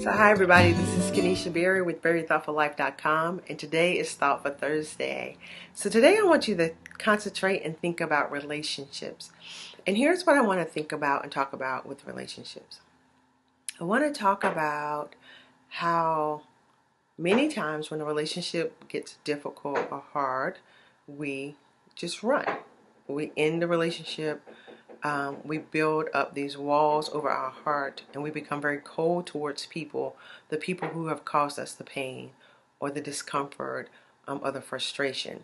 So hi everybody, this is Kenesha Berry with VeryThoughtfulLife.com, and today is Thought for Thursday. So today I want you to concentrate and think about relationships. And here's what I want to think about and talk about with relationships. I want to talk about how many times when a relationship gets difficult or hard, we just run. We end the relationship. We build up these walls over our heart, and we become very cold towards people, the people who have caused us the pain or the discomfort or the frustration.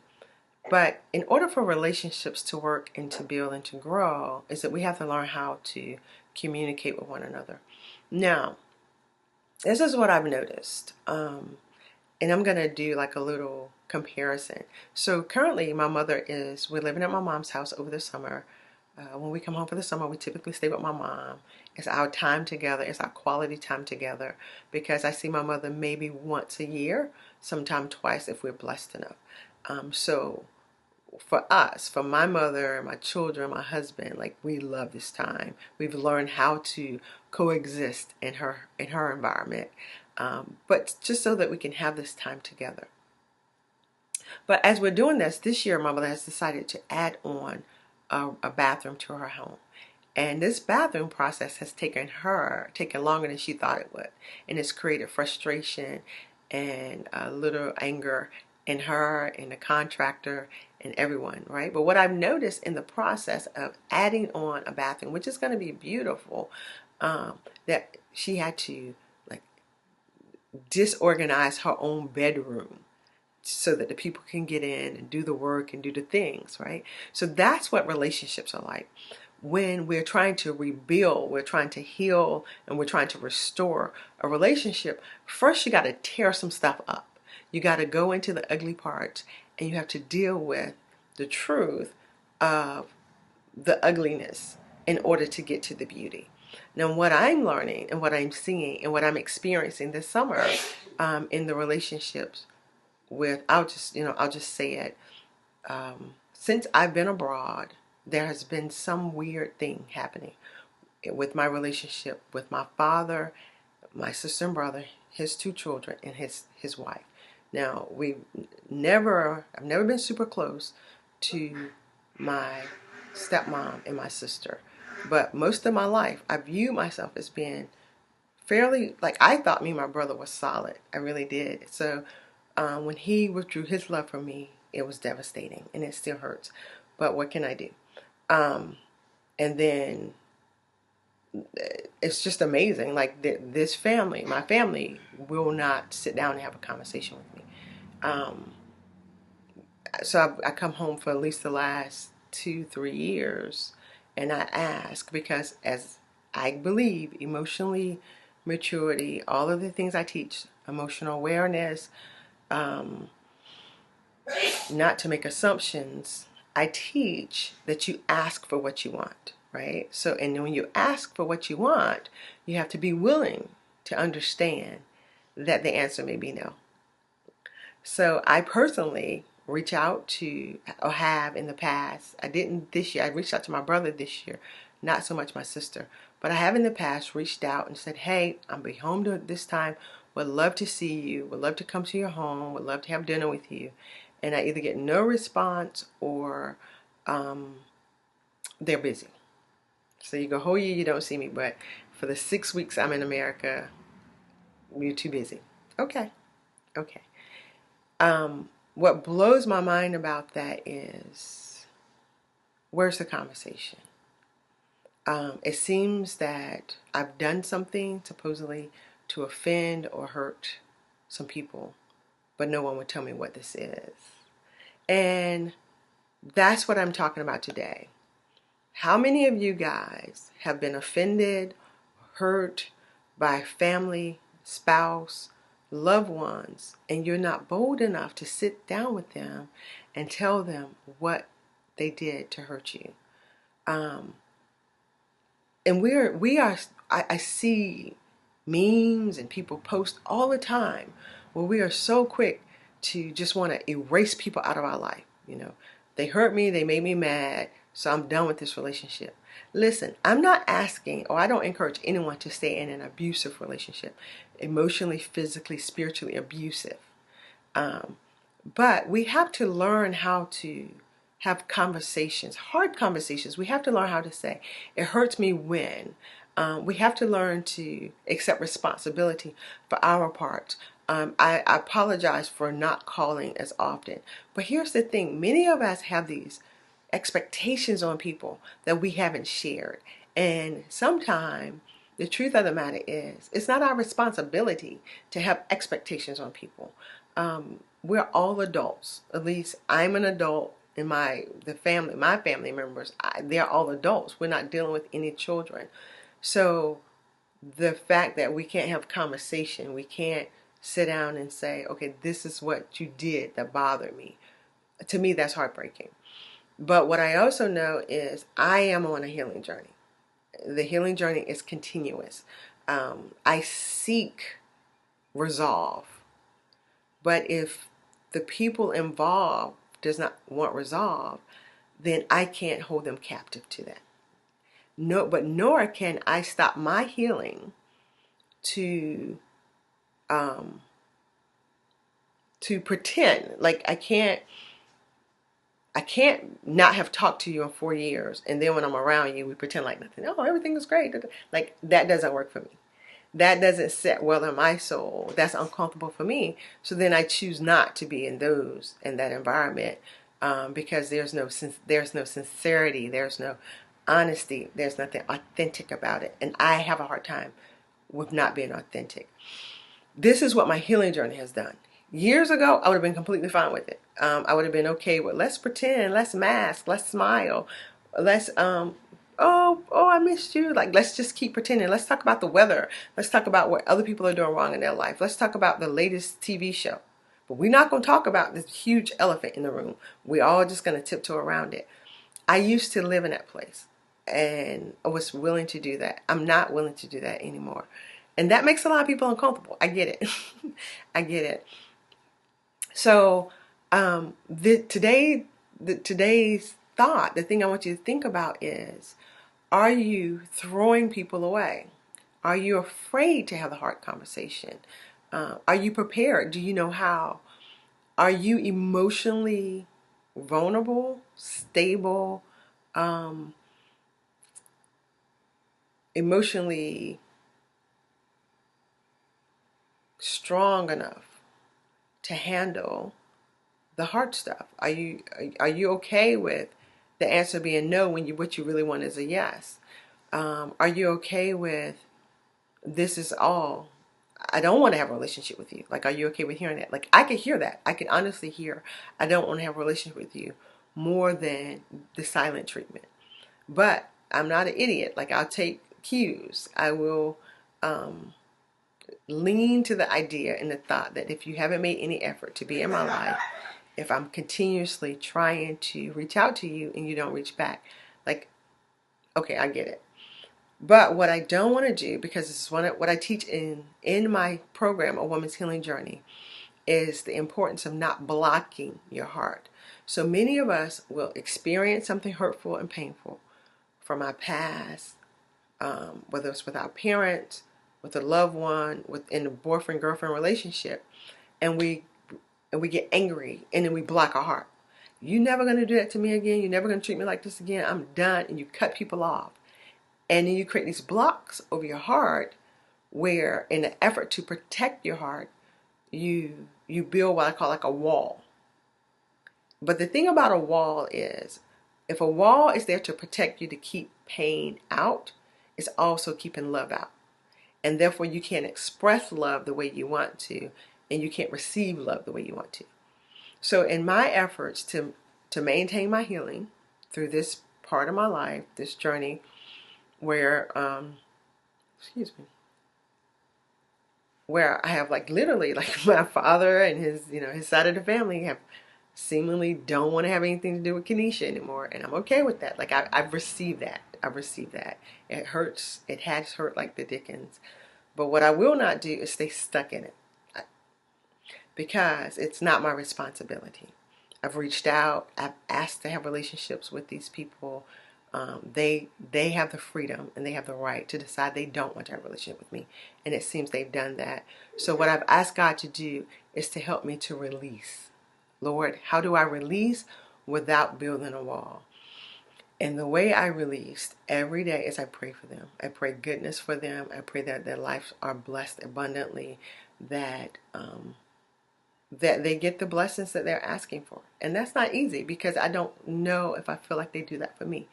But in order for relationships to work and to build and to grow, is that we have to learn how to communicate with one another. Now, this is what I've noticed, and I'm going to do like a little comparison. So currently, we're living at my mom's house over the summer. When we come home for the summer, we typically stay with my mom. It's our time together. It's our quality time together because I see my mother maybe once a year, sometime twice if we're blessed enough. So for us, for my mother, my children, my husband, like we love this time. We've learned how to coexist in her environment, but just so that we can have this time together. But as we're doing this year, my mother has decided to add on a bathroom to her home. And this bathroom process has taken longer than she thought it would. And it's created frustration and a little anger in her, in the contractor, and everyone, right? But what I've noticed in the process of adding on a bathroom, which is going to be beautiful, that she had to like disorganize her own bedroom so that the people can get in and do the work and do the things, right? So that's what relationships are like. When we're trying to rebuild, we're trying to heal, and we're trying to restore a relationship, first you got to tear some stuff up. You got to go into the ugly parts, and you have to deal with the truth of the ugliness in order to get to the beauty. Now, what I'm learning and what I'm seeing and what I'm experiencing this summer in the relationships I'll just say it. Since I've been abroad, there has been some weird thing happening with my relationship with my father, my sister and brother, his two children, and his wife. Now, I've never been super close to my stepmom and my sister, but most of my life, I view myself as being fairly, like I thought me and my brother was solid. I really did. So when he withdrew his love from me, it was devastating and it still hurts. But what can I do? And then it's just amazing. Like this family, my family, will not sit down and have a conversation with me. So I come home for at least the last 2-3 years, and I ask because as I believe emotionally maturity, all of the things I teach, emotional awareness, not to make assumptions, I teach that you ask for what you want, right? So, and when you ask for what you want, you have to be willing to understand that the answer may be no. So I personally reach out to, or have in the past, I didn't this year, I reached out to my brother this year, not so much my sister, but I have in the past reached out and said, hey, I'll be home this time, would love to see you, would love to come to your home, would love to have dinner with you. And I either get no response or they're busy. So you go, whole year you don't see me, but for the 6 weeks I'm in America, you're too busy. Okay. What blows my mind about that is, where's the conversation? It seems that I've done something supposedly to offend or hurt some people, but no one would tell me what this is. And that's what I'm talking about today. How many of you guys have been offended, hurt by family, spouse, loved ones, and you're not bold enough to sit down with them and tell them what they did to hurt you? And I see memes and people post all the time where we are so quick to just want to erase people out of our life. They hurt me, they made me mad, so I'm done with this relationship. Listen, I'm not asking, or I don't encourage anyone to stay in an abusive relationship, emotionally, physically, spiritually abusive. Um, but we have to learn how to have conversations, hard conversations. We have to learn how to say, it hurts me when. We have to learn to accept responsibility for our part. I apologize for not calling as often. But here's the thing, many of us have these expectations on people that we haven't shared. And sometimes the truth of the matter is, it's not our responsibility to have expectations on people. We're all adults. At least I'm an adult, and my family members, they're all adults. We're not dealing with any children. So the fact that we can't have conversation, we can't sit down and say, okay, this is what you did that bothered me. To me, that's heartbreaking. But what I also know is I am on a healing journey. The healing journey is continuous. I seek resolve. But if the people involved does not want resolve, then I can't hold them captive to that. No, but nor can I stop my healing to pretend. Like I can't not have talked to you in 4 years, and then when I'm around you, we pretend like nothing. Oh, everything is great. Like that doesn't work for me. That doesn't sit well in my soul. That's uncomfortable for me. So then I choose not to be in that environment, because there's no sincerity, there's no honesty, there's nothing authentic about it, and I have a hard time with not being authentic. This is what my healing journey has done. Years ago, I would have been completely fine with it. I would have been okay with let's pretend, let's mask, let's smile, let's I missed you. Like, let's just keep pretending. Let's talk about the weather. Let's talk about what other people are doing wrong in their life. Let's talk about the latest TV show. But we're not going to talk about this huge elephant in the room. We're all just going to tiptoe around it. I used to live in that place, and I was willing to do that. I'm not willing to do that anymore. And that makes a lot of people uncomfortable. I get it. I get it. So today's thought, the thing I want you to think about is, are you throwing people away? Are you afraid to have a hard conversation? Are you prepared? Do you know how? Are you emotionally vulnerable, stable, emotionally strong enough to handle the hard stuff? Are you okay with the answer being no when what you really want is a yes? Are you okay with this is all? I don't want to have a relationship with you. Like, are you okay with hearing that? Like, I can hear that. I can honestly hear, I don't want to have a relationship with you, more than the silent treatment. But I'm not an idiot. Like, I'll take cues. I will lean to the idea and the thought that if you haven't made any effort to be in my life, if I'm continuously trying to reach out to you and you don't reach back, like, okay, I get it. But what I don't want to do, because this is what I teach in my program, A Woman's Healing Journey, is the importance of not blocking your heart. So many of us will experience something hurtful and painful from our past, whether it's with our parents, with a loved one, within a boyfriend-girlfriend relationship, and we get angry, and then we block our heart. You're never going to do that to me again. You're never going to treat me like this again. I'm done. And you cut people off. And then you create these blocks over your heart where, in an effort to protect your heart, you build what I call like a wall. But the thing about a wall is, if a wall is there to protect you, to keep pain out, it's also keeping love out. And therefore you can't express love the way you want to, and you can't receive love the way you want to. So in my efforts to maintain my healing through this part of my life, this journey where where I have, like, literally, like, my father and his side of the family have seemingly don't want to have anything to do with Kenesha anymore, and I'm okay with that. Like, I've received that. It hurts. It has hurt like the Dickens. But what I will not do is stay stuck in it, because it's not my responsibility. I've reached out. I've asked to have relationships with these people. they have the freedom and they have the right to decide they don't want to have a relationship with me. And it seems they've done that. So what I've asked God to do is to help me to release. Lord, how do I release without building a wall? And the way I released every day is I pray for them. I pray goodness for them. I pray that their lives are blessed abundantly, that that they get the blessings that they're asking for. And that's not easy because I don't know if I feel like they do that for me.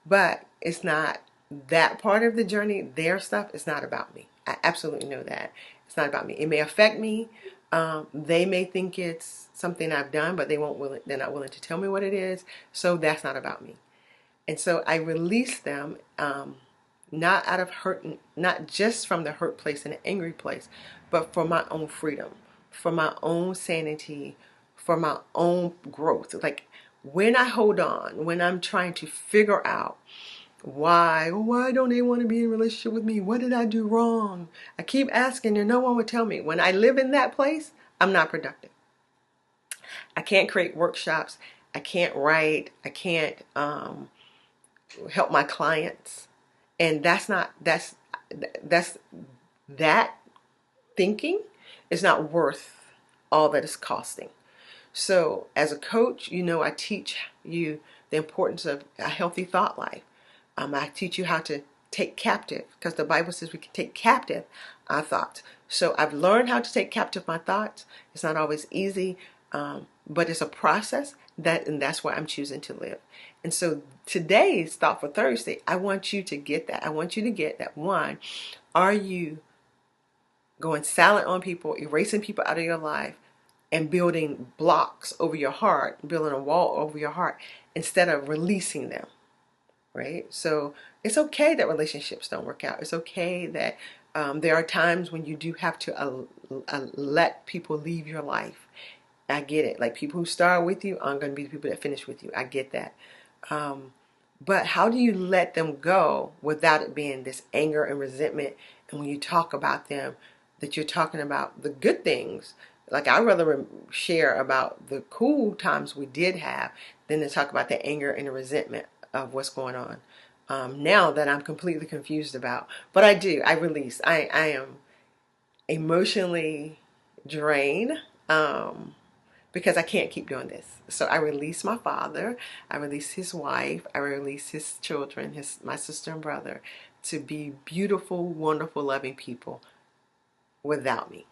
But it's not that part of the journey. Their stuff is not about me. I absolutely know that. It's not about me. It may affect me. They may think it's something I've done, but they're not willing to tell me what it is. So that's not about me. And so I release them, not out of hurt, not just from the hurt place and the angry place, but for my own freedom, for my own sanity, for my own growth. Like when I hold on, when I'm trying to figure out why don't they want to be in a relationship with me? What did I do wrong? I keep asking and no one would tell me. When I live in that place, I'm not productive. I can't create workshops. I can't write. I can't help my clients. And that's that thinking is not worth all that it's costing. So as a coach, I teach you the importance of a healthy thought life. I teach you how to take captive, because the Bible says we can take captive our thoughts. So I've learned how to take captive my thoughts. It's not always easy, but it's a process and that's where I'm choosing to live. And so today's Thought for Thursday, I want you to get that. I want you to get that. One, are you going silent on people, erasing people out of your life, and building blocks over your heart, building a wall over your heart, instead of releasing them, right? So it's okay that relationships don't work out. It's okay that there are times when you do have to let people leave your life. I get it. Like people who start with you aren't going to be the people that finish with you. I get that. But how do you let them go without it being this anger and resentment? And when you talk about them, that you're talking about the good things. Like I'd rather share about the cool times we did have than to talk about the anger and the resentment of what's going on now that I'm completely confused about. But I release. I am emotionally drained because I can't keep doing this. So I release my father, I release his wife, I release his children, my sister and brother, to be beautiful, wonderful, loving people without me.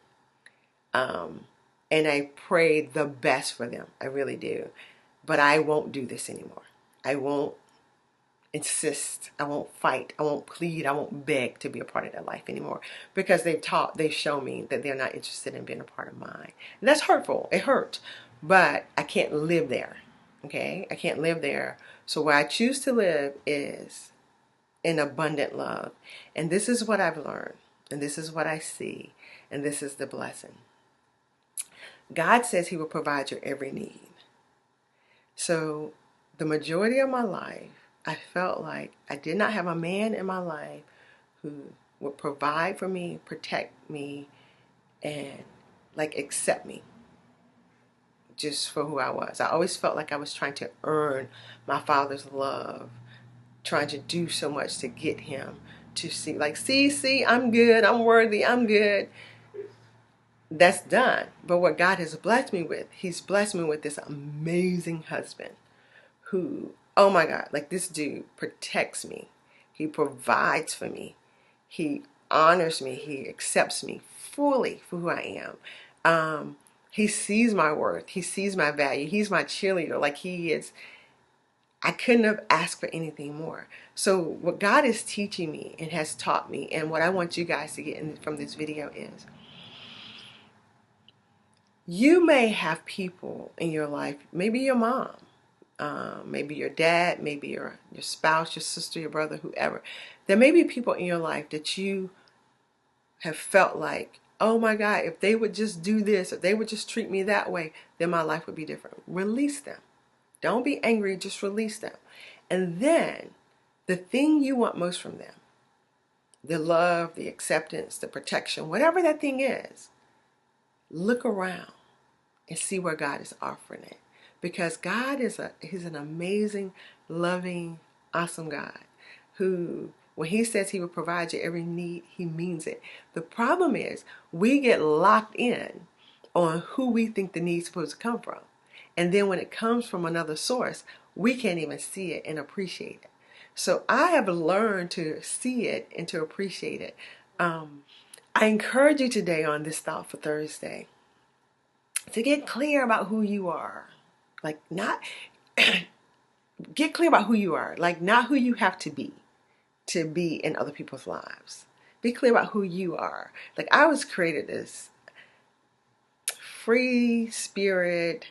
And I pray the best for them. I really do. But I won't do this anymore. I won't insist. I won't fight. I won't plead. I won't beg to be a part of their life anymore, because they've shown me that they're not interested in being a part of mine. And that's hurtful. It hurts. But I can't live there. Okay? I can't live there. So where I choose to live is in abundant love. And this is what I've learned. And this is what I see. And this is the blessing. God says He will provide your every need. So the majority of my life, I felt like I did not have a man in my life who would provide for me, protect me, and like accept me just for who I was. I always felt like I was trying to earn my father's love, trying to do so much to get him to see, I'm good, I'm worthy, I'm good. That's done. But what God has blessed me with, He's blessed me with this amazing husband who, oh my God, like this dude protects me. He provides for me. He honors me. He accepts me fully for who I am. He sees my worth. He sees my value. He's my cheerleader. Like he is. I couldn't have asked for anything more. So what God is teaching me and has taught me, and what I want you guys to get from this video is, you may have people in your life, maybe your mom, maybe your dad, maybe your spouse, your sister, your brother, whoever. There may be people in your life that you have felt like, oh my God, if they would just do this, if they would just treat me that way, then my life would be different. Release them. Don't be angry, just release them. And then the thing you want most from them, the love, the acceptance, the protection, whatever that thing is, look around and see where God is offering it. Because God He's an amazing, loving, awesome God who, when he says he will provide you every need, he means it. The problem is we get locked in on who we think the need's supposed to come from. And then when it comes from another source, we can't even see it and appreciate it. So I have learned to see it and to appreciate it. I encourage you today on this Thought for Thursday to get clear about who you are. Like, not get clear about who you are, like not who you have to be in other people's lives. Be clear about who you are. Like, I was created this free spirit.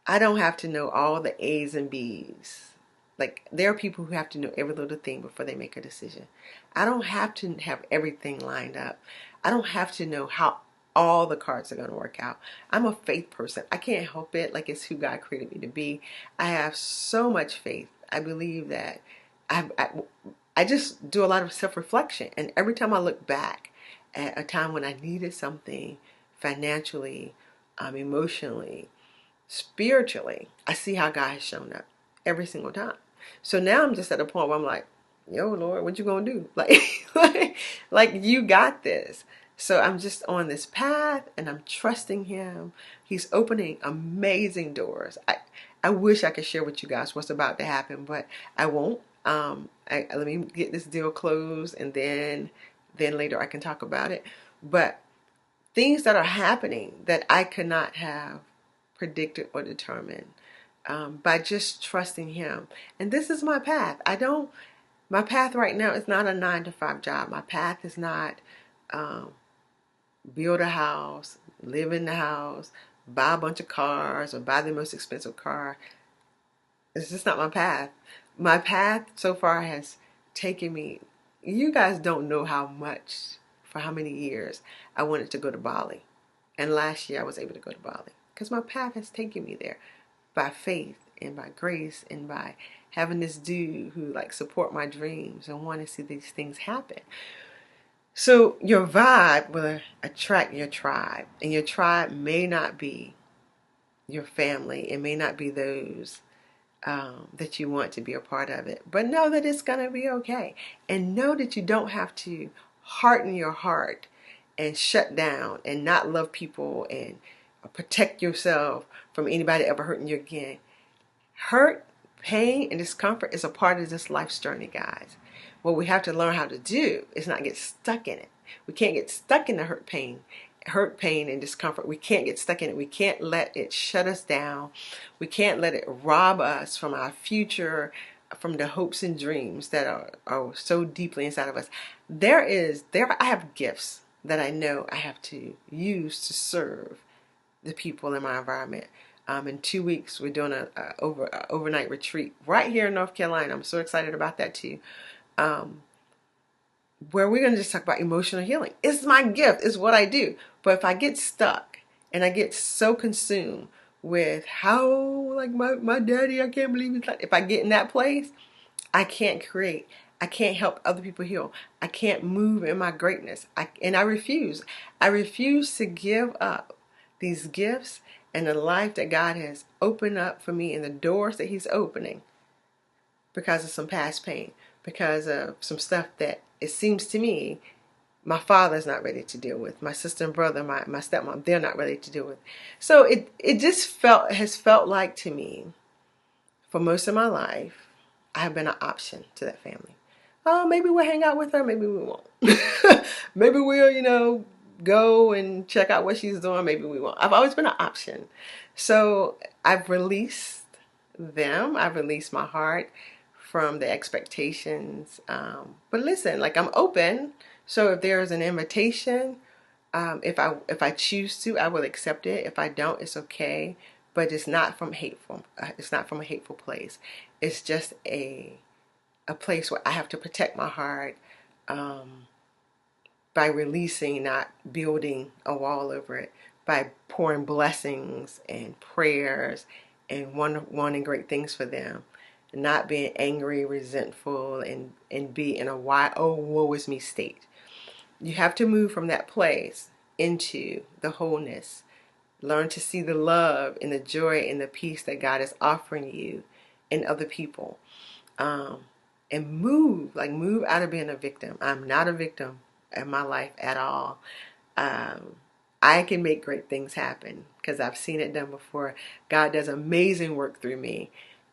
I don't have to know all the A's and B's. Like, there are people who have to know every little thing before they make a decision. I don't have to have everything lined up. I don't have to know how all the cards are going to work out. I'm a faith person. I can't help it. Like, it's who God created me to be. I have so much faith. I believe that I just do a lot of self-reflection. And every time I look back at a time when I needed something financially, emotionally, spiritually, I see how God has shown up every single time. So now I'm just at a point where I'm like, yo, Lord, what you gonna do? Like you got this. So I'm just on this path and I'm trusting him. He's opening amazing doors. I wish I could share with you guys what's about to happen, but I won't. Let me get this deal closed, and then later I can talk about it. But things that are happening that I could not have predicted or determined, by just trusting him. And this is my path. My path right now is not a 9-to-5 job. My path is not build a house, live in the house, buy a bunch of cars, or buy the most expensive car. It's just not my path. My path so far has taken me, you guys don't know how much, for how many years I wanted to go to Bali. And last year I was able to go to Bali because my path has taken me there by faith and by grace and by having this dude who like support my dreams and want to see these things happen. So your vibe will attract your tribe, and your tribe may not be your family. It may not be those that you want to be a part of it, but know that it's going to be okay. And know that you don't have to harden your heart and shut down and not love people and protect yourself from anybody ever hurting you again. Hurt, pain, and discomfort is a part of this life's journey, guys. What we have to learn how to do is not get stuck in it. We can't get stuck in the hurt, pain, and discomfort. We can't get stuck in it. We can't let it shut us down. We can't let it rob us from our future, from the hopes and dreams that are so deeply inside of us. I have gifts that I know I have to use to serve the people in my environment. In 2 weeks, we're doing a overnight retreat right here in North Carolina. I'm so excited about that too. Where we're going to just talk about emotional healing. It's my gift. It's what I do. But if I get stuck and I get so consumed with how, like, my daddy, I can't believe it's like, if I get in that place, I can't create. I can't help other people heal. I can't move in my greatness. I refuse. I refuse to give up these gifts and the life that God has opened up for me and the doors that he's opening because of some past pain, because of some stuff that it seems to me my father's not ready to deal with. My sister and brother, my stepmom, they're not ready to deal with. So it just has felt like to me, for most of my life, I have been an option to that family. Oh, maybe we'll hang out with her, maybe we won't. Maybe we'll, go and check out what she's doing, maybe we won't. I've always been an option. So I've released them. I've released my heart from the expectations. But listen, like, I'm open. So if there's an invitation, if I choose to, I will accept it. If I don't, it's okay. But it's not from hateful. It's not from a hateful place. It's just a place where I have to protect my heart by releasing, not building a wall over it, by pouring blessings and prayers and wanting great things for them, not being angry, resentful, and be in a why, oh, woe is me state. You have to move from that place into the wholeness. Learn to see the love and the joy and the peace that God is offering you in other people. and move, like move out of being a victim. I'm not a victim in my life at all. Um, I can make great things happen because I've seen it done before. God does amazing work through me,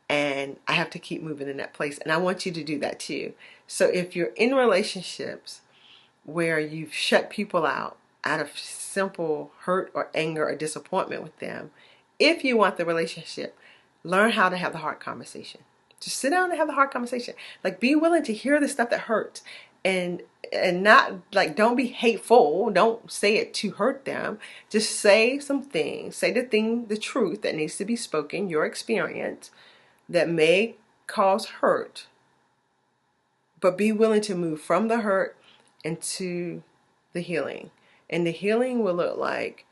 and I have to keep moving in that place. And I want you to do that too. So if you're in relationships where you've shut people out of simple hurt or anger or disappointment with them, if you want the relationship, learn how to have the hard conversation. Just sit down and have the hard conversation. Like, be willing to hear the stuff that hurts, and not like, don't be hateful. Don't say it to hurt them. Just say some things. Say the truth that needs to be spoken, your experience that may cause hurt, but be willing to move from the hurt into the healing. And the healing will look like,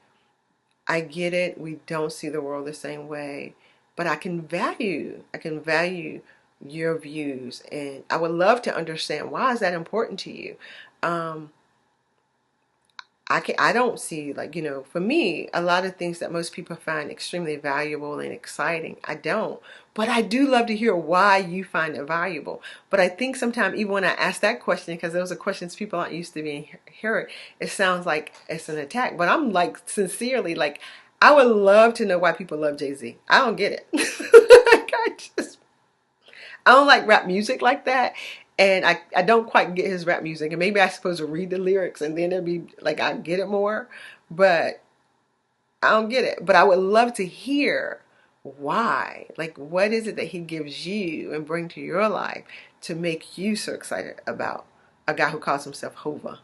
I get it, we don't see the world the same way, but I can value your views, and I would love to understand, why is that important to you. I don't see, like, for me, a lot of things that most people find extremely valuable and exciting, I don't. But I do love to hear why you find it valuable. But I think sometimes, even when I ask that question, because those are questions people aren't used to being heard, it sounds like it's an attack. But I'm like, sincerely, like, I would love to know why people love Jay-Z. I don't get it. Like, I don't like rap music like that. And I don't quite get his rap music. And maybe I'm supposed to read the lyrics and then it'd be like, I get it more. But I don't get it. But I would love to hear why. Like, what is it that he gives you and bring to your life to make you so excited about a guy who calls himself Hova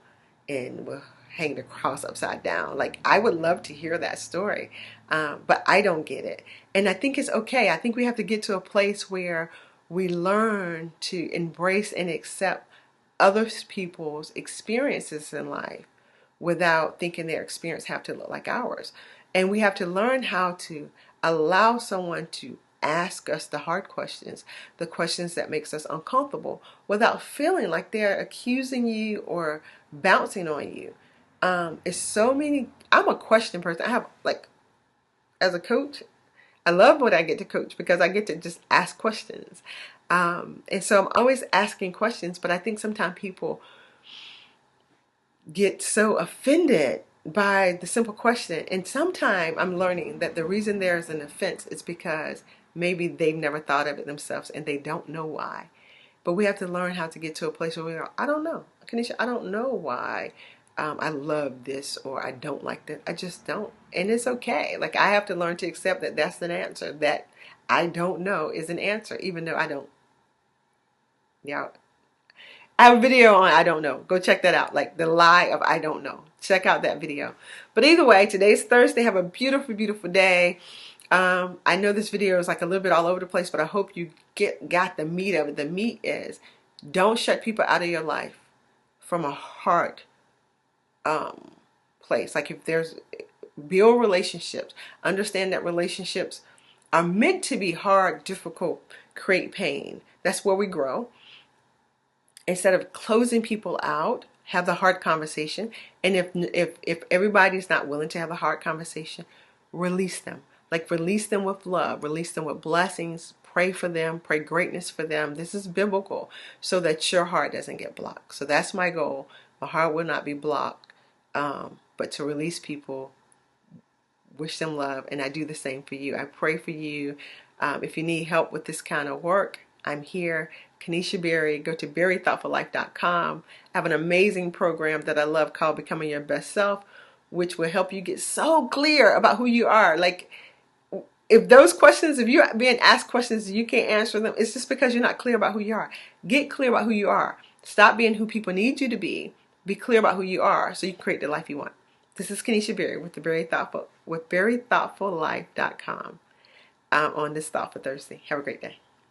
and will hang the cross upside down? Like, I would love to hear that story. But I don't get it. And I think it's okay. I think we have to get to a place where we learn to embrace and accept other people's experiences in life without thinking their experience have to look like ours. And we have to learn how to allow someone to ask us the hard questions, the questions that makes us uncomfortable, without feeling like they're accusing you or bouncing on you. It's so many. I'm a question person. I have, like, as a coach, I love when I get to coach because I get to just ask questions. And so I'm always asking questions, but I think sometimes people get so offended by the simple question. And sometimes I'm learning that the reason there's an offense is because maybe they've never thought of it themselves and they don't know why. But we have to learn how to get to a place where we go, I don't know. Kanisha, I don't know why I love this or I don't like that. I just don't. And it's okay. Like, I have to learn to accept that that's an answer. That I don't know is an answer, even though I don't. Yeah. I have a video on I don't know. Go check that out. Like, the lie of I don't know. Check out that video. But either way, today's Thursday. Have a beautiful, beautiful day. I know this video is like a little bit all over the place, but I hope you got the meat of it. The meat is, don't shut people out of your life from a heart place. Like, if there's, build relationships. Understand that relationships are meant to be hard, difficult, create pain. That's where we grow. Instead of closing people out, have the hard conversation. And if everybody's not willing to have a hard conversation, release them. Like, release them with love, release them with blessings, pray for them, pray greatness for them. This is biblical, so that your heart doesn't get blocked. So that's my goal. My heart will not be blocked, but to release people, wish them love, and I do the same for you. I pray for you. If you need help with this kind of work, I'm here. Kanisha Berry. Go to berrythoughtfullife.com. I have an amazing program that I love called Becoming Your Best Self, which will help you get so clear about who you are. Like, if those questions, if you're being asked questions and you can't answer them, it's just because you're not clear about who you are. Get clear about who you are. Stop being who people need you to be. Be clear about who you are so you can create the life you want. This is Kanisha Berry with berrythoughtfullife.com on this Thoughtful Thursday. Have a great day.